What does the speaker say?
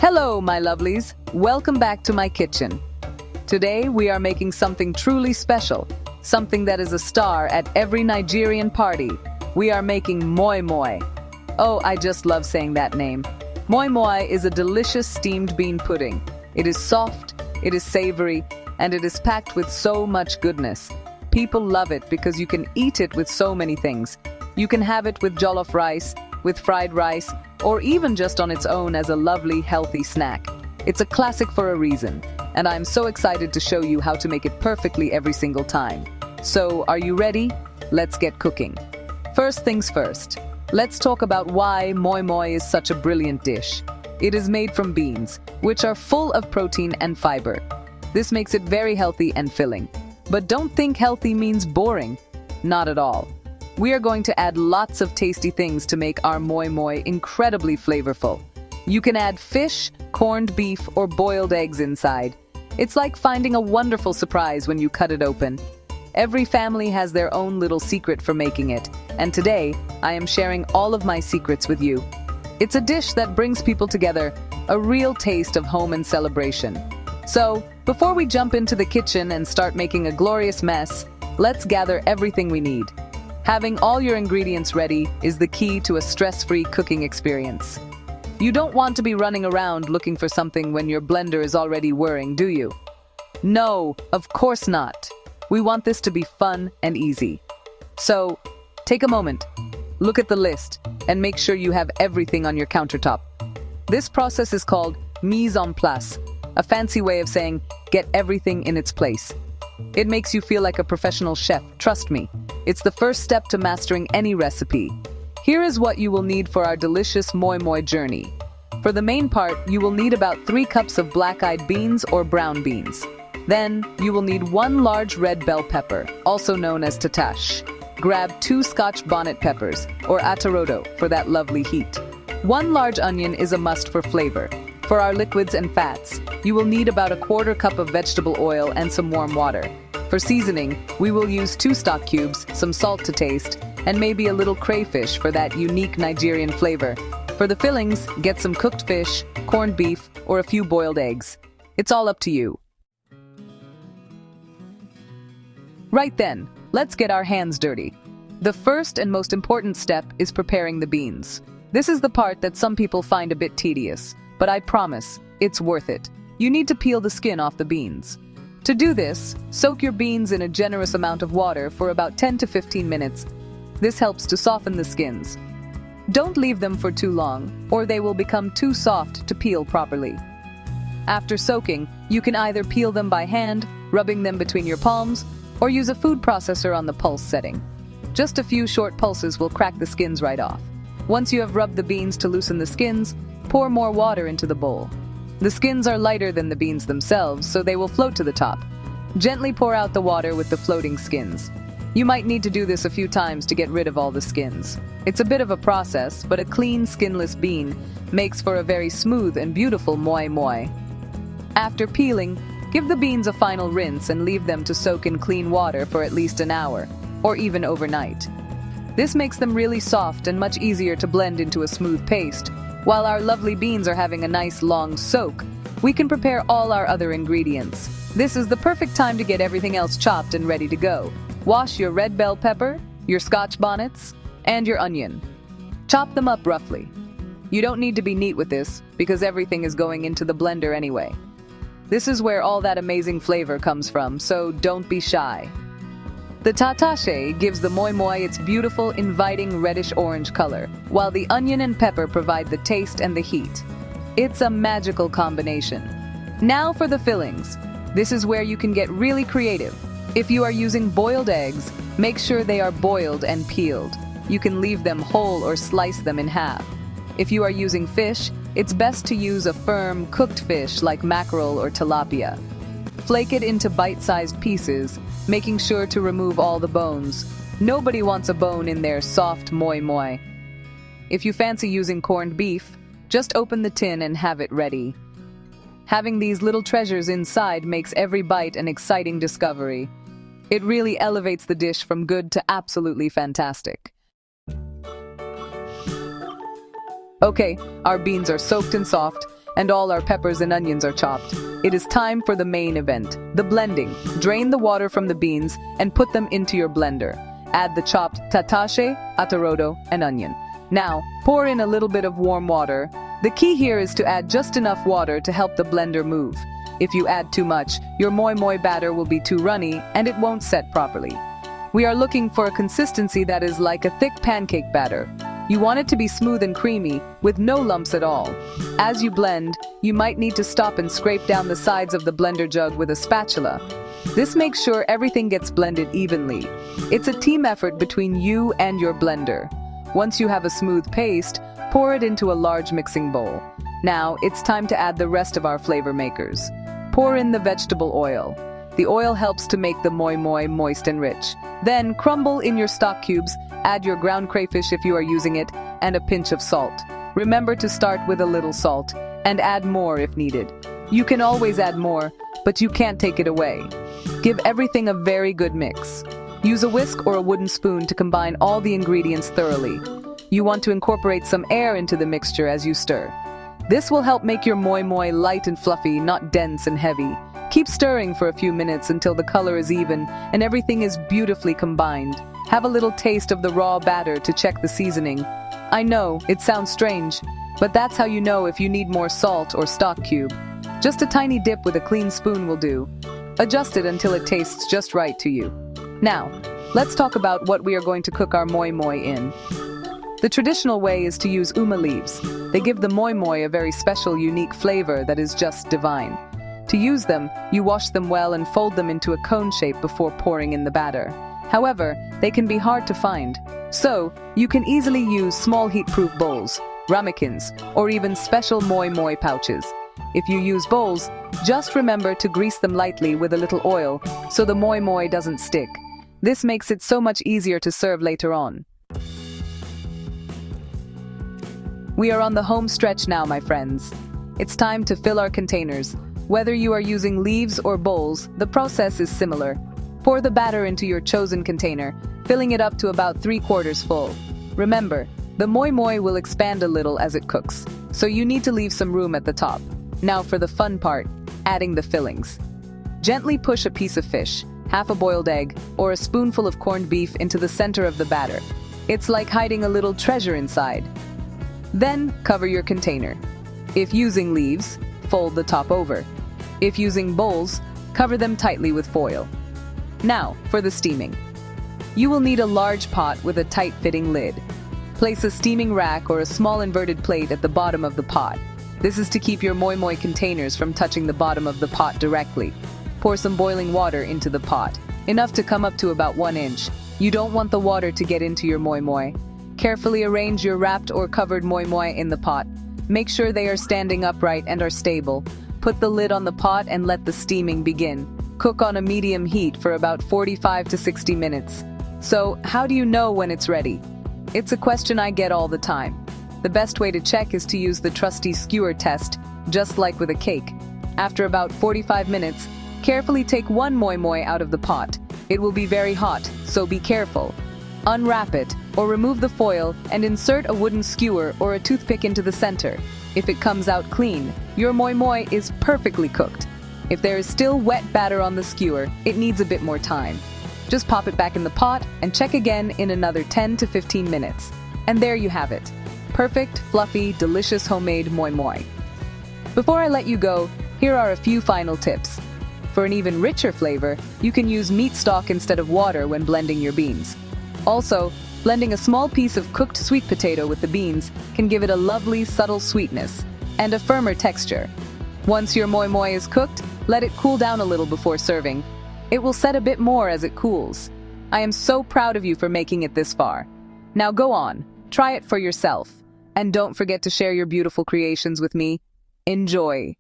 Hello, my lovelies. Welcome back to my kitchen. Today, we are making something truly special, something that is a star at every Nigerian party. We are making moi moi. Oh, I just love saying that name. Moi moi is a delicious steamed bean pudding. It is soft, it is savory, and it is packed with so much goodness. People love it because you can eat it with so many things. You can have it with jollof rice, with fried rice, or even just on its own as a lovely, healthy snack. It's a classic for a reason, and I'm so excited to show you how to make it perfectly every single time. So, are you ready? Let's get cooking. First things first, let's talk about why moi moi is such a brilliant dish. It is made from beans, which are full of protein and fiber. This makes it very healthy and filling. But don't think healthy means boring. Not at all. We are going to add lots of tasty things to make our moi moi incredibly flavorful. You can add fish, corned beef, or boiled eggs inside. It's like finding a wonderful surprise when you cut it open. Every family has their own little secret for making it, and today I am sharing all of my secrets with you. It's a dish that brings people together, a real taste of home and celebration. So, before we jump into the kitchen and start making a glorious mess, let's gather everything we need. Having all your ingredients ready is the key to a stress-free cooking experience. You don't want to be running around looking for something when your blender is already whirring, do you? No, of course not. We want this to be fun and easy. So, take a moment, look at the list, and make sure you have everything on your countertop. This process is called mise en place, a fancy way of saying get everything in its place. It makes you feel like a professional chef, trust me. It's the first step to mastering any recipe. Here is what you will need for our delicious moi moi journey. For the main part, you will need about 3 cups of black-eyed beans or brown beans. Then, you will need 1 large red bell pepper, also known as tatash. Grab 2 Scotch bonnet peppers, or atarodo, for that lovely heat. 1 large onion is a must for flavor. For our liquids and fats, you will need about 1/4 cup of vegetable oil and some warm water. For seasoning, we will use 2 stock cubes, some salt to taste, and maybe a little crayfish for that unique Nigerian flavor. For the fillings, get some cooked fish, corned beef, or a few boiled eggs. It's all up to you. Right then, let's get our hands dirty. The first and most important step is preparing the beans. This is the part that some people find a bit tedious, but I promise, it's worth it. You need to peel the skin off the beans. To do this, soak your beans in a generous amount of water for about 10 to 15 minutes. This helps to soften the skins. Don't leave them for too long, or they will become too soft to peel properly. After soaking, you can either peel them by hand, rubbing them between your palms, or use a food processor on the pulse setting. Just a few short pulses will crack the skins right off. Once you have rubbed the beans to loosen the skins, pour more water into the bowl. The skins are lighter than the beans themselves, so they will float to the top. Gently pour out the water with the floating skins. You might need to do this a few times to get rid of all the skins. It's a bit of a process, but a clean, skinless bean makes for a very smooth and beautiful moi moi. After peeling, give the beans a final rinse and leave them to soak in clean water for at least an hour, or even overnight. This makes them really soft and much easier to blend into a smooth paste. While our lovely beans are having a nice long soak, we can prepare all our other ingredients. This is the perfect time to get everything else chopped and ready to go. Wash your red bell pepper, your Scotch bonnets, and your onion. Chop them up roughly. You don't need to be neat with this, because everything is going into the blender anyway. This is where all that amazing flavor comes from, so don't be shy. The tatashe gives the moi moi its beautiful, inviting reddish-orange color, while the onion and pepper provide the taste and the heat. It's a magical combination. Now for the fillings. This is where you can get really creative. If you are using boiled eggs, make sure they are boiled and peeled. You can leave them whole or slice them in half. If you are using fish, it's best to use a firm, cooked fish like mackerel or tilapia. Flake it into bite-sized pieces, making sure to remove all the bones. Nobody wants a bone in their soft moi moi. If you fancy using corned beef, just open the tin and have it ready. Having these little treasures inside makes every bite an exciting discovery. It really elevates the dish from good to absolutely fantastic. Okay, our beans are soaked and soft, and all our peppers and onions are chopped. It is time for the main event, the blending. Drain the water from the beans and put them into your blender. Add the chopped tatache, atarodo, and onion. Now, pour in a little bit of warm water. The key here is to add just enough water to help the blender move. If you add too much, your moi moi batter will be too runny and it won't set properly. We are looking for a consistency that is like a thick pancake batter. You want it to be smooth and creamy, with no lumps at all. As you blend, you might need to stop and scrape down the sides of the blender jug with a spatula. This makes sure everything gets blended evenly. It's a team effort between you and your blender. Once you have a smooth paste, pour it into a large mixing bowl. Now, it's time to add the rest of our flavor makers. Pour in the vegetable oil. The oil helps to make the moi moi moist and rich. Then, crumble in your stock cubes, add your ground crayfish if you are using it, and a pinch of salt. Remember to start with a little salt, and add more if needed. You can always add more, but you can't take it away. Give everything a very good mix. Use a whisk or a wooden spoon to combine all the ingredients thoroughly. You want to incorporate some air into the mixture as you stir. This will help make your moi moi light and fluffy, not dense and heavy. Keep stirring for a few minutes until the color is even and everything is beautifully combined. Have a little taste of the raw batter to check the seasoning. I know, it sounds strange, but that's how you know if you need more salt or stock cube. Just a tiny dip with a clean spoon will do. Adjust it until it tastes just right to you. Now, let's talk about what we are going to cook our moi moi in. The traditional way is to use uma leaves. They give the moi moi a very special, unique flavor that is just divine. To use them, you wash them well and fold them into a cone shape before pouring in the batter. However, they can be hard to find. So, you can easily use small heat-proof bowls, ramekins, or even special moi moi pouches. If you use bowls, just remember to grease them lightly with a little oil so the moi moi doesn't stick. This makes it so much easier to serve later on. We are on the home stretch now, my friends. It's time to fill our containers. Whether you are using leaves or bowls, the process is similar. Pour the batter into your chosen container, filling it up to about 3/4 full. Remember, the moi moi will expand a little as it cooks, so you need to leave some room at the top. Now for the fun part, adding the fillings. Gently push a piece of fish, half a boiled egg, or a spoonful of corned beef into the center of the batter. It's like hiding a little treasure inside. Then, cover your container. If using leaves, fold the top over. If using bowls, cover them tightly with foil. Now, for the steaming. You will need a large pot with a tight-fitting lid. Place a steaming rack or a small inverted plate at the bottom of the pot. This is to keep your moi moi containers from touching the bottom of the pot directly. Pour some boiling water into the pot, enough to come up to about 1 inch. You don't want the water to get into your moi moi. Carefully arrange your wrapped or covered moi moi in the pot. Make sure they are standing upright and are stable. Put the lid on the pot and let the steaming begin. Cook on a medium heat for about 45 to 60 minutes. So, how do you know when it's ready? It's a question I get all the time. The best way to check is to use the trusty skewer test, just like with a cake. After about 45 minutes, carefully take one moi moi out of the pot. It will be very hot, so be careful. Unwrap it, or remove the foil and insert a wooden skewer or a toothpick into the center. If it comes out clean, your moi moi is perfectly cooked. If there is still wet batter on the skewer, it needs a bit more time. Just pop it back in the pot and check again in another 10 to 15 minutes. And there you have it. Perfect, fluffy, delicious homemade moi moi. Before I let you go, here are a few final tips. For an even richer flavor, you can use meat stock instead of water when blending your beans. Also, blending a small piece of cooked sweet potato with the beans can give it a lovely, subtle sweetness and a firmer texture. Once your moi moi is cooked, let it cool down a little before serving. It will set a bit more as it cools. I am so proud of you for making it this far. Now go on, try it for yourself. And don't forget to share your beautiful creations with me. Enjoy!